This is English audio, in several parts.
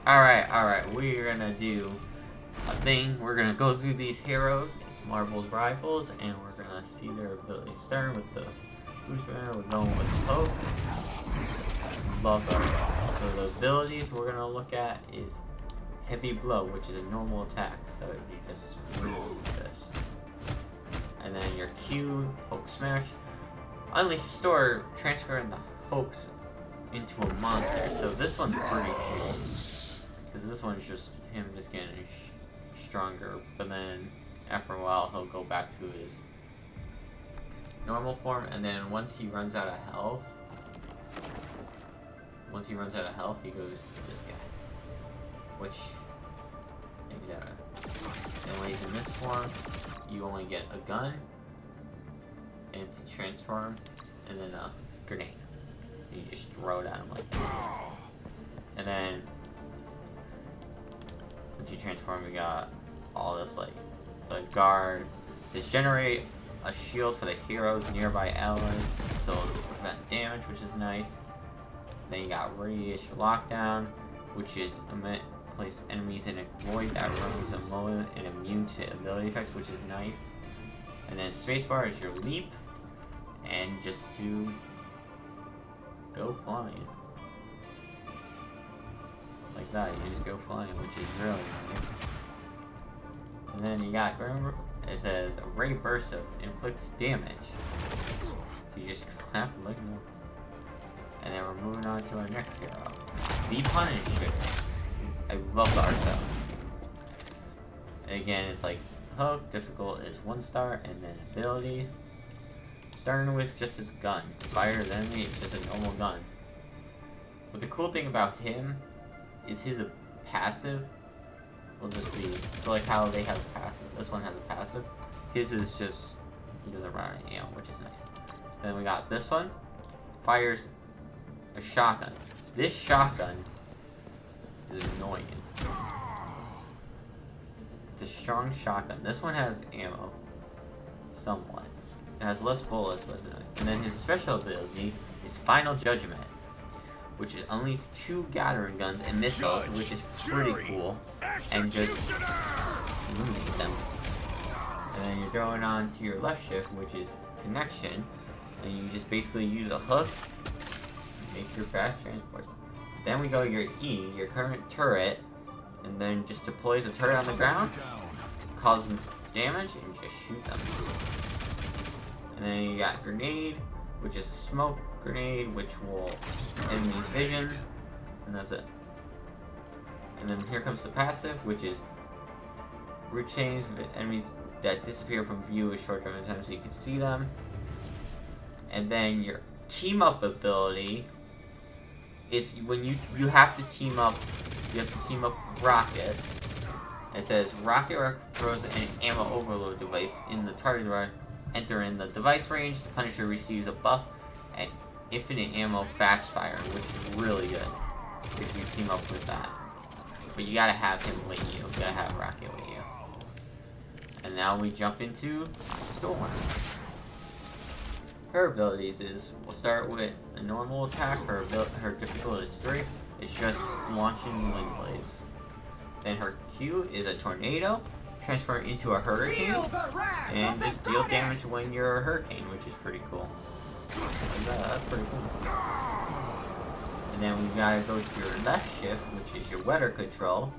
Alright, we're gonna do a thing. We're gonna go through these heroes, it's Marvel's rivals, and we're gonna see their abilities. Starting with the boost banner, we're going with the poke. Love that. So the abilities we're gonna look at is Heavy Blow, which is a normal attack, so you just remove this. And then your Q, Poke Smash. Unleash Store, transferring the pokes into a monster. So this one's pretty cool. Because this one's just him just getting stronger. But then after a while he'll go back to his normal form. And then once he runs out of health, he goes to this guy. Which, and when he's in this form, you only get a gun, and to transform, and then a grenade. And you just throw it at him like that. And then, once you transform, you got all this, like, the guard. Just generate a shield for the heroes nearby allies, so to prevent damage, which is nice. Then you got Radiation Lockdown, which is place enemies in a void that runs a moment and immune to ability effects, which is nice. And then Spacebar is your leap, and just to go flying. Like that, you just go flying, which is really nice. And then you got, it says, a Ray Burst inflicts damage. So you just clap like more. And then we're moving on to our next hero, the Punisher. I love the art style. And again, it's like hook, difficult is 1 star, and then ability. Starting with just his gun. Fire the enemy, it's just a normal gun. But the cool thing about him is his passive will just be, so like how they have a passive, this one has a passive. His is just, he doesn't run out of ammo, which is nice. Then we got this one, fires a shotgun. This shotgun is annoying. It's a strong shotgun. This one has ammo, somewhat. It has less bullets, but and then his special ability is Final Judgment, which is unleashes 2 Gathering guns and missiles, which is pretty cool, and just eliminate them. And then you're going on to your left shift, which is Connection, and you just basically use a hook, make your fast transports. Then we go to your E, your current turret, and then just deploys a turret on the ground, cause them damage, and just shoot them. And then you got Grenade, which is a smoke grenade, which will enemy's vision, and that's it. And then here comes the passive, which is root chains with enemies that disappear from view a short amount of time so you can see them. And then your team up ability is when you have to team up. You have to team up Rocket. It says Rocket throws an ammo overload device in the target device. Enter in the device range. The Punisher receives a buff and infinite ammo fast fire, which is really good if you team up with that. But you gotta have him with you. You gotta have Rocket with you. And now we jump into Storm. Her abilities is, we'll start with a normal attack. Her difficulty is 3. It's just launching Link Blades. Then her Q is a Tornado, transfer into a Hurricane, and just deal damage when you're a Hurricane, which is pretty cool. That's pretty cool. And then we gotta go to your left shift, which is your Weather Control.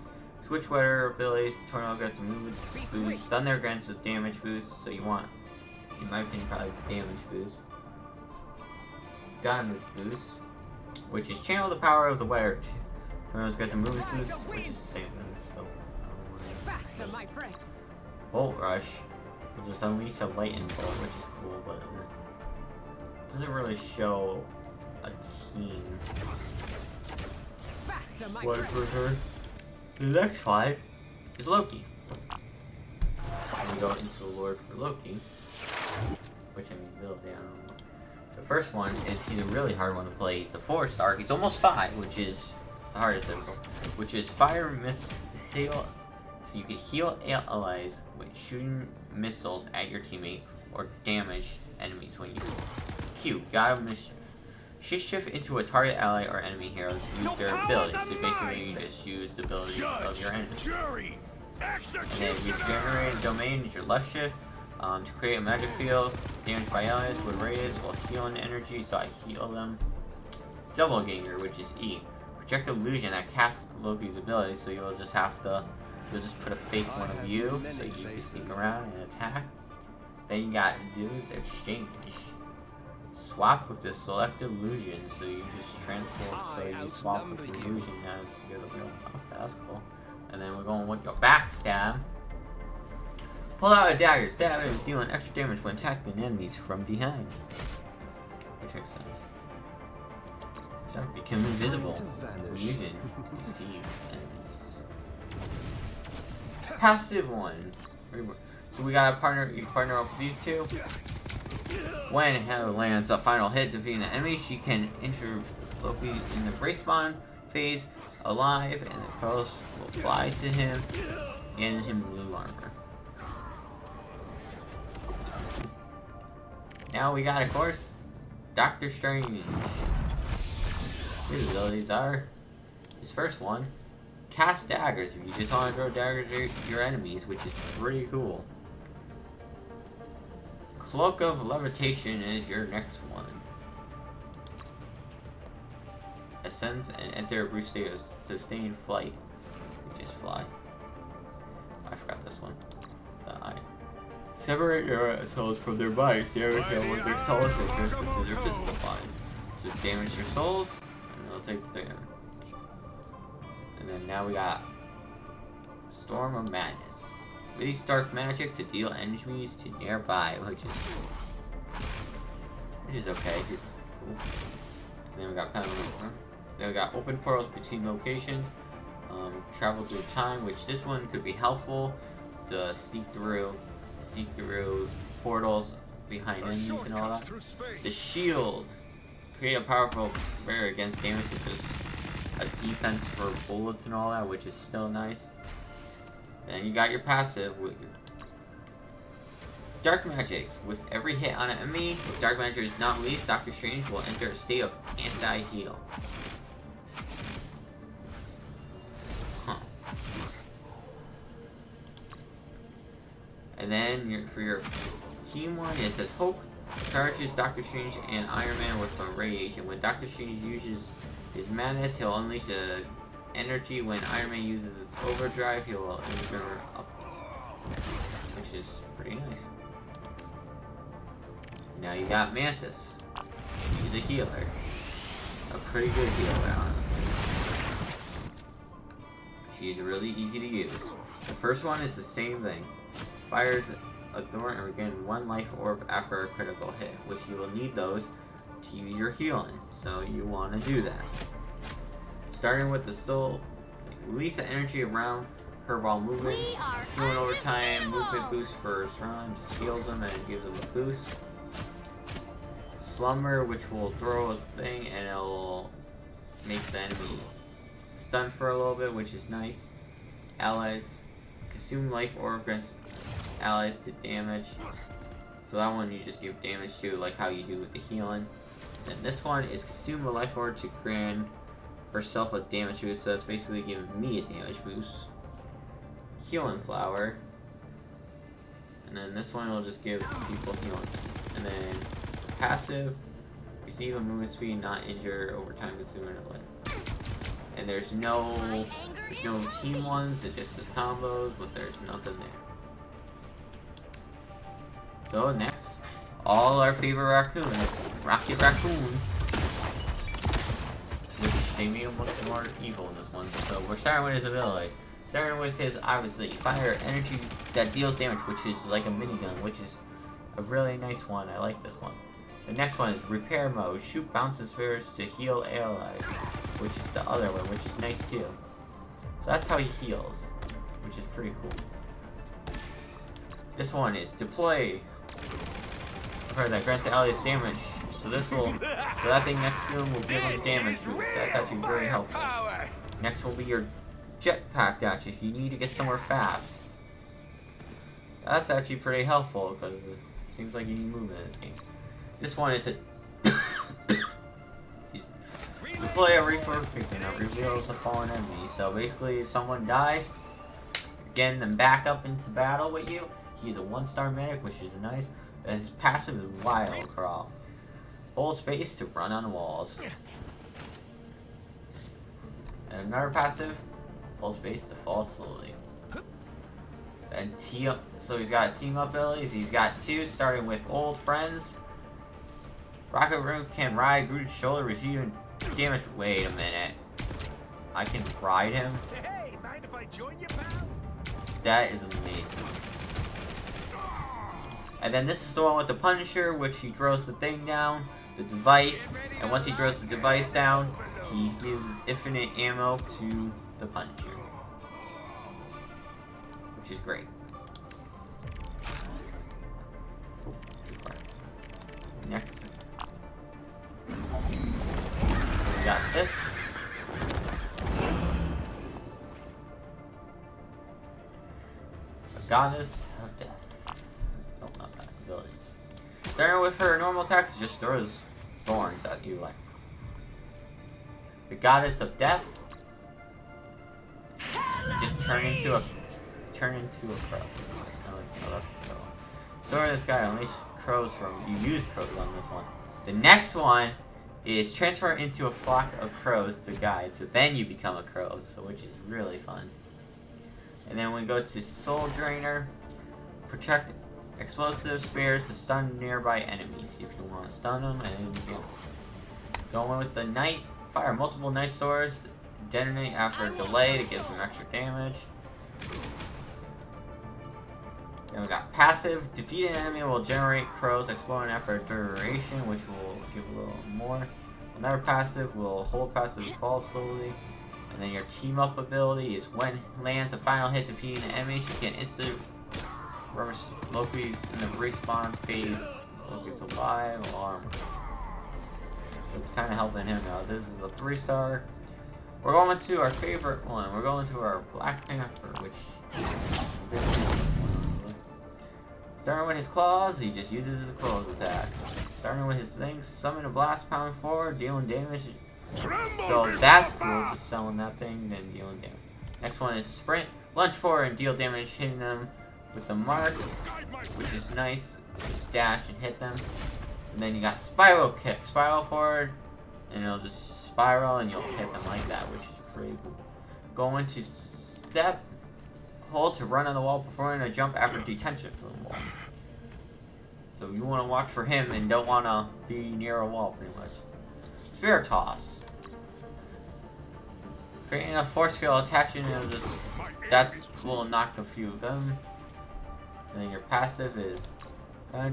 Switch weather abilities, Tornado gets a movement boost, stun their guns with damage boost, so you want, in my opinion, probably damage boost. Gun boost, which is channel the power of the weather. Tornado's got the movement boost, which is the same thing. So, faster, my friend. Bolt Rush, will just unleash a lightning bolt, which is cool, but it doesn't really show a team. Faster, my friend. The next 5 is Loki. And we go into the Lord for Loki, which I mean, ability, I don't know. The first one is, he's a really hard one to play. He's a 4-star. He's almost 5, which is the hardest difficult. Which is Fire Missile Hail. So you can heal allies with shooting missiles at your teammate or damage enemies when you Q. Gotta Shift into a target ally or enemy hero to use their abilities. So basically you just use the abilities of your enemy. And then regenerate domain is your left shift to create a magic field. Damage by allies with radius while healing energy, so I heal them. Double ganger, which is E. Project illusion that casts Loki's abilities, so you'll just put a fake one of you, so you can sneak around and attack. Then you got Dude's Exchange. Swap with the selected illusion, so you just transport, so you swap with the illusion as you're the real one. Okay, that's cool. And then we're going with your backstab. Pull out a dagger. Stab is dealing extra damage when attacking enemies from behind. Which makes sense. So become invisible. Illusion. Deceive enemies. Passive one. So we got a partner. You partner up with these two. When Hela lands a final hit defeating an enemy, she can enter Loki in the respawn phase alive, and the crows will fly to him and him blue armor. Now we got, of course, Doctor Strange. His abilities are his first one, cast daggers. If you just want to throw daggers at your enemies, which is pretty cool. Cloak of Levitation is your next one. Ascends and enter a brief state of sustained flight. You just fly. I forgot this one. The eye. Separate your souls from their bodies. There we go with their souls to their physical bodies. So damage your souls, and they'll take the damage. And then now we got Storm of Madness. Release dark magic to deal enemies to nearby, which is okay. It's cool. And then we got Panther. Then we got open portals between locations. Travel through time, which this one could be helpful to sneak through portals behind enemies and all that. The shield. Create a powerful barrier against damage, which is a defense for bullets and all that, which is still nice. Then you got your passive with your Dark Magic. With every hit on an enemy, if Dark Magic is not released, Doctor Strange will enter a state of anti-heal. Huh. And then for your team one, it says Hulk charges Doctor Strange and Iron Man with some radiation. When Doctor Strange uses his madness, he'll unleash a energy. When Iron Man uses his overdrive, he will enter up, which is pretty nice. Now you got Mantis. He's a healer, a pretty good healer, honestly. She's really easy to use. The first one is the same thing. Fires a thorn and regain 1 life orb after a critical hit, which you will need those to use your healing. So you want to do that. Starting with the soul, release the energy around her while moving. Healing over time, movement boost for surround, just heals them and gives them a boost. Slumber, which will throw a thing and it will make the enemy stun for a little bit, which is nice. Allies, consume life orb grants allies to damage. So that one you just give damage to, like how you do with the healing. And this one is consume a life orb to grant herself a damage boost, so that's basically giving me a damage boost. Healing flower. And then this one will just give people healing things. And then passive, receive a movement speed, not injure over time consuming a life. And there's no team ones, it just says combos, but there's nothing there. So next, all our favorite Raccoon, Rocket Raccoon. Which they made him look more evil in this one. So we're starting with his abilities. Starting with his, obviously, fire energy that deals damage, which is like a minigun, which is a really nice one. I like this one. The next one is repair mode. Shoot bouncing spheres to heal allies, which is the other one, which is nice too. So that's how he heals, which is pretty cool. This one is deploy. That grants allies damage. So this will, so that thing next to him will give him damage boost. That's actually very helpful. Next will be your jetpack dash if you need to get somewhere fast. That's actually pretty helpful because it seems like you need movement in this game. This one is a Deploy a Reaper beacon. It reveals a fallen enemy. So basically, if someone dies, getting them back up into battle with you. He's a 1-star medic, which is nice. And his passive is Wild Crawl. Hold space to run on walls. And another passive, hold space to fall slowly. And team up. So he's got team up abilities. He's got 2, starting with old friends. Raccoon can ride Groot's shoulder, receiving damage. Wait a minute. I can ride him? Hey, mind if I join you, pal? That is amazing. And then this is the one with the Punisher, which he throws the thing down, the device, and once he throws the device down, he gives infinite ammo to the Punisher. Which is great. Next. We got this. A goddess of death. Oh, not that. Abilities. Starting with her normal attacks, just throws thorns at you like. The goddess of death. Just turn into a crow. Oh, that's a crow. Sword of the Sky, unleash crows from. You use crows on this one. The next one is transfer into a flock of crows to guide, so then you become a crow, so which is really fun. And then we go to Soul Drainer, project explosive spears to stun nearby enemies if you want to stun them, and going with the Knight, fire multiple Night Swords, detonate after a delay to get some extra damage. Then we got passive, defeat an enemy will generate crows exploding after a duration, which will give a little more. Another passive will hold passive and fall slowly. And then your team up ability is when lands a final hit defeating an enemy, she can instant reverse Loki's in the respawn phase. Loki's alive, alarm. So it's kind of helping him out. This is a 3-star. We're going to our favorite one. We're going to our Black Panther, which starting with his claws, he just uses his claws attack. Starting with his things, summon a blast pound forward, dealing damage. So that's cool, just selling that thing, then dealing damage. Next one is sprint, lunge forward and deal damage, hitting them with the mark, which is nice. Just dash and hit them. And then you got spiral kick, spiral forward, and it'll just spiral and you'll hit them like that, which is pretty cool. Going to step, hold to run on the wall, performing a jump after detention from the wall. So you want to watch for him and don't want to be near a wall, pretty much. Spear toss. Creating a force field attaching to just that will knock a few of them. And then your passive is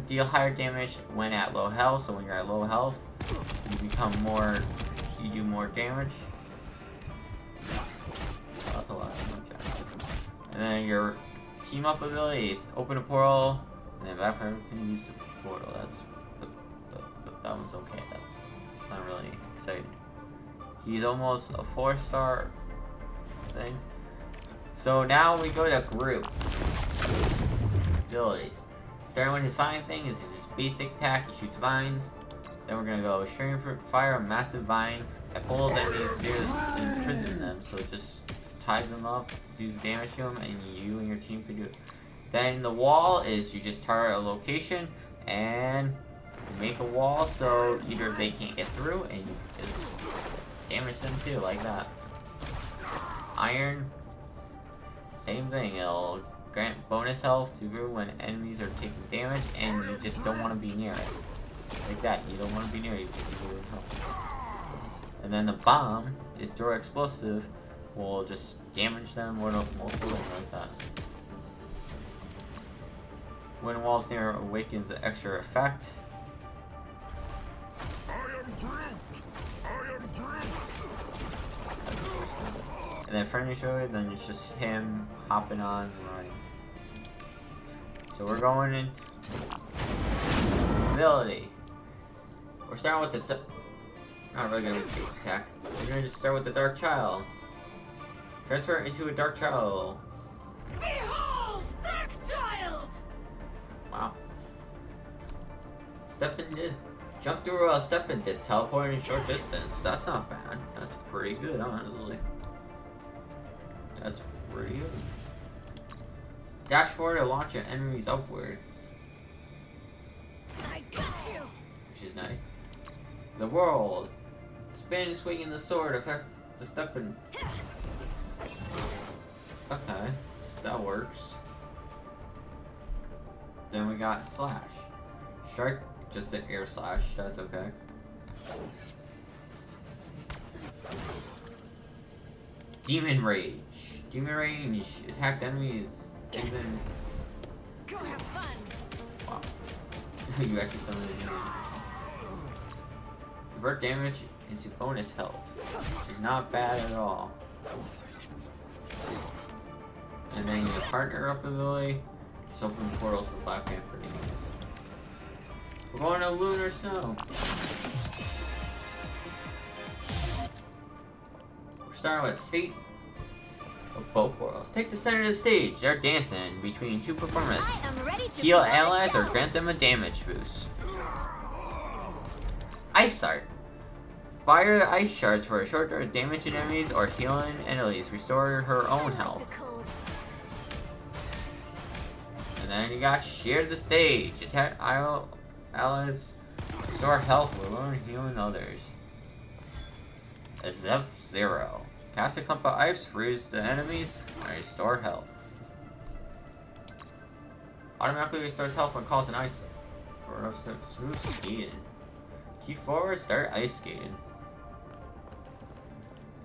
deal higher damage when at low health. So when you're at low health, you become more. You do more damage. Oh, that's a lot. And then your team up ability is open a portal, and then back can use the portal. But that one's okay. That's not really exciting. He's almost a 4-star thing. So now we go to Groot. Abilities. Starting with his fine thing is his basic attack. He shoots vines. Then we're gonna go Stream Fire, a massive vine that pulls enemies near to imprison them. So it just ties them up, does damage to them, and you and your team can do it. Then the wall is you just target a location and you make a wall so either they can't get through and you just damage them too, like that. Iron, same thing. It'll grant bonus health to Groot when enemies are taking damage and you just don't want to be near it. Like that, you don't want to be near it because you really help. And then the bomb is throw explosive. Will just damage them or multiple like that. When walls near awakens an extra effect. I am Groot! I am Groot! And then friendly show, then it's just him hopping on and running. So we're going in ability. We're starting with the not really gonna be base attack. We're gonna just start with the Dark Child. Transfer into a Dark Child. Behold, Dark Child! Wow. Step into Jump through a stepping disc, teleporting a short distance. That's not bad. That's pretty good, honestly. That's pretty good. Dash forward to launch your enemies upward. I got you. Which is nice. The world. Spin, swinging the sword, affect the stepping. Okay, that works. Then we got slash. Shark, just an air slash, that's okay. Demon Rage. Demon Rage attacks enemies and then... Go have fun. Wow. You actually summoned a demon. Convert damage into bonus health. Which is not bad at all. And then your partner up ability. Just open portals for Black Panther to use. We're going to Lunar Snow. We're starting with Fate of both worlds. Take the center of the stage. They're dancing between two performers. I am ready to Heal put on a allies or show. grant them a damage boost. Ice Art. Fire the ice shards for a short time, damaging enemies or healing enemies. Restore her own health. The cold. And then you got Share the Stage. Attack allies. Restore health while healing others. Zep Zero. Cast a clump of ice, freeze the enemies, and restore health. Automatically restores health when calls an ice. Or smooth skating. Key forward, start ice skating.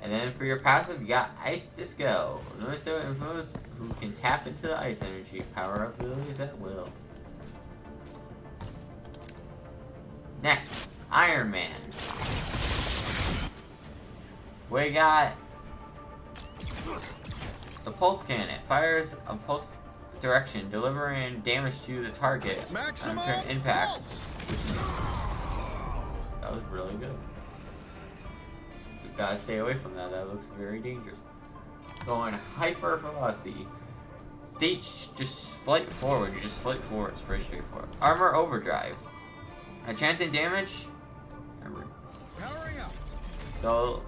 And then for your passive, you got Ice Disco. Lunar Snow infos who can tap into the ice energy, power up abilities at will. Next, Iron Man. We got the Pulse Cannon. Fires a pulse direction, delivering damage to the target on current impact. Which is, that was really good. You gotta stay away from that. That looks very dangerous. Going hyper velocity. Stage just flight forward. You just flight forward. It's pretty straightforward. Armor overdrive. Enchanted damage. Powering up. So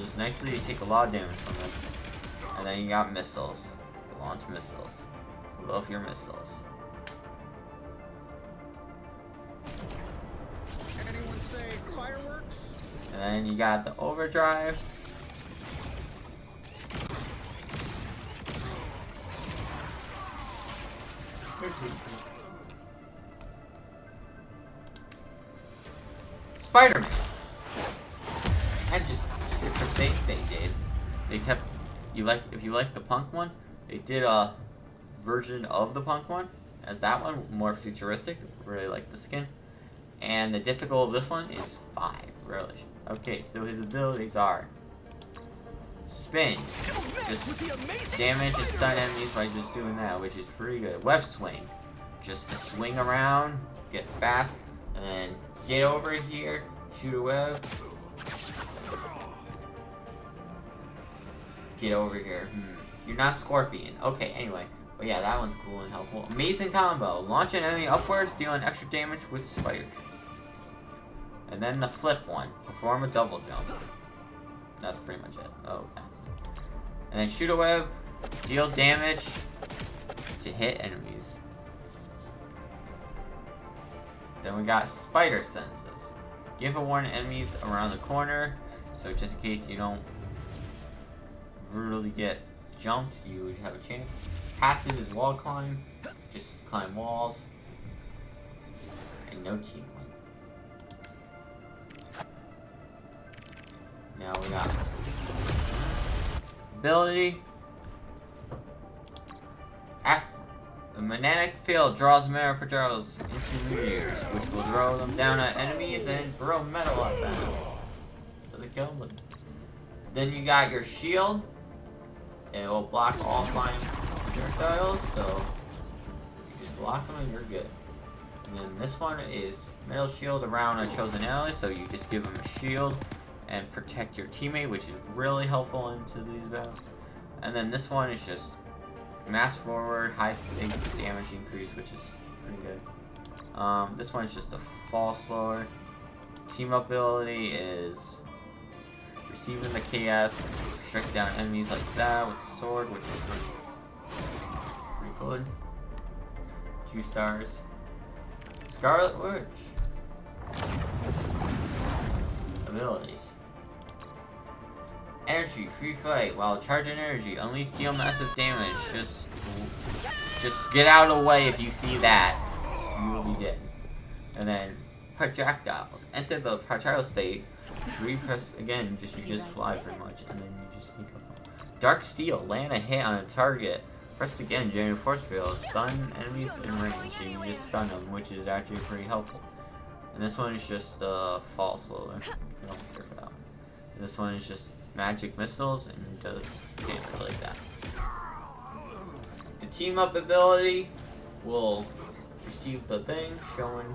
just nicely you take a lot of damage from it. And then you got missiles. Launch missiles. Love your missiles. Anyone say fireworks? And then you got the overdrive. Spider-Man. And just a quick thing they did. They kept if you like the punk one, they did a version of the punk one as that one, more futuristic. Really like the skin. And the difficulty of this one is 5, really. Okay, so his abilities are spin, just damage and stun enemies by just doing that, which is pretty good. Web swing, just to swing around, get fast, and then get over here, shoot a web. Get over here. You're not Scorpion. Okay, anyway. But yeah, that one's cool and helpful. Amazing combo. Launch an enemy upwards, dealing extra damage with spider tree. And then the flip one. Perform a double jump. That's pretty much it. Oh, okay. And then shoot a web, deal damage to hit enemies. Then we got spider senses. Give a warning enemies around the corner, so just in case you don't really get jumped, you would have a chance. Passive is wall climb, just climb walls, and no team win. Now we got ability. The magnetic field draws metal projectiles into meteors, which will throw them down at enemies and throw metal at them. Doesn't kill them. Then you got your shield. It will block all flying projectiles, so you just block them and you're good. And then this one is metal shield around a chosen ally, so you just give them a shield and protect your teammate, which is really helpful into these battles. And then this one is just mass forward, high damage increase, which is pretty good. This one's just a fall slower. Team up ability is receiving the chaos, strike down enemies like that with the sword, which is pretty good. 2 stars. Scarlet Witch. Abilities. Energy, free fight. While charging energy, unleash deal massive damage. Just get out of the way if you see that. You will be dead. And then projectiles. Enter the projectile state. Repress again. You just fly pretty much, and then you just sneak up. Dark steel. Land a hit on a target. Press again. Generate force field. Stun enemies in range. So you just stun them, which is actually pretty helpful. And this one is just fall slower. I don't care for that one. And this one is just magic missiles and does damage like that. The team up ability will receive the thing showing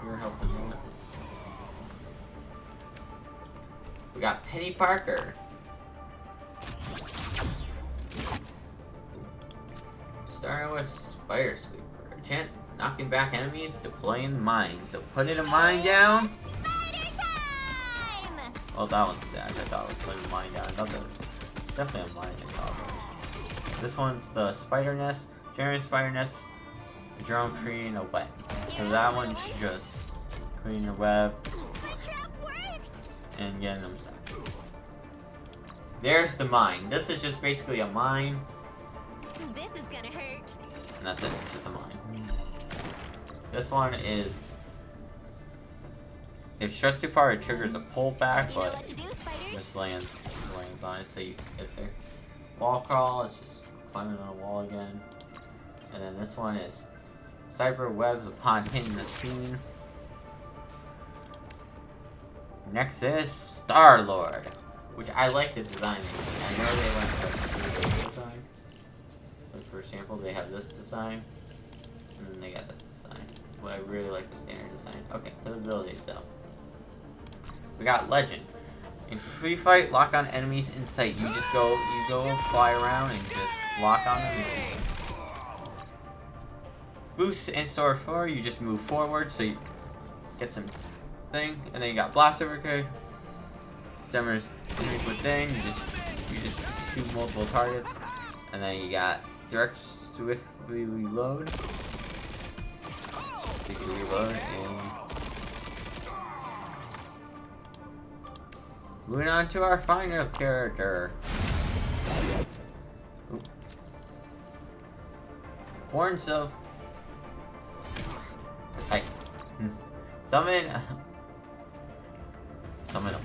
your health in a moment. We got Peni Parker. Starting with Spider Sweeper. Chant knocking back enemies, deploying mines. So put in a mine down. Oh, that one's exact. I thought it was putting a mine down. I thought that was definitely a mine involved. This one's the spider nest. Generate spider nest. A drone creating a web. So that one's just creating a web and getting them stuck. There's the mine. This is just basically a mine. This is gonna hurt. And that's it. Just a mine. This one is. If stretched too far, it triggers a pullback, but just lands on it, so you can get there. Wall crawl is just climbing on a wall again. And then this one is cyber webs upon hitting the scene. Next is Star-Lord, which I like the design. I know they went for the design. But for example, they have this design, and then they got this design. But I really like the standard design. Okay, for the abilities though. We got Legend. In free fight, lock on enemies in sight. You go fly around and just lock on them and shoot them. Boost and sword forward, you just move forward so you get some thing. And then you got Blast Overcode. Enemies with thing, you just shoot multiple targets. And then you got Direct Swiftly Reload. So you can reload and moving on to our final character. Oop. Horns of the Sight. Summon a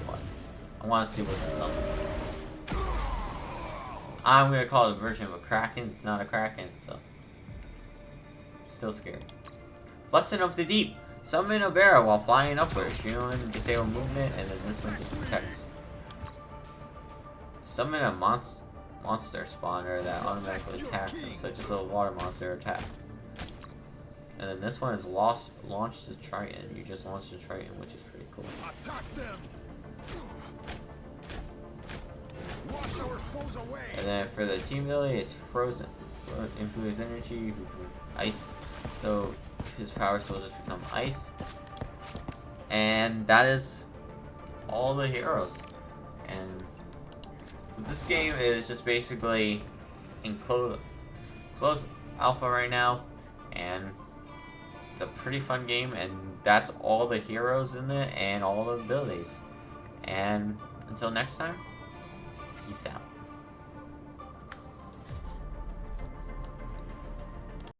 what? I want to see what the summon. I'm gonna call it a version of a Kraken. It's not a Kraken, so still scary. Lesson of the Deep. Summon a bear while flying upwards. Shielding disable movement, and then this one just protects. Summon a monster spawner that automatically attacks them, such as a water monster attack. And then this one is launch the Triton. You just launch the Triton, which is pretty cool. And then for the team ability, it's Frozen. Influence energy, ice. So his powers will just become ice. And that is all the heroes. And so this game is just basically in close alpha right now, and it's a pretty fun game, and that's all the heroes in it and all the abilities. And until next time, peace out.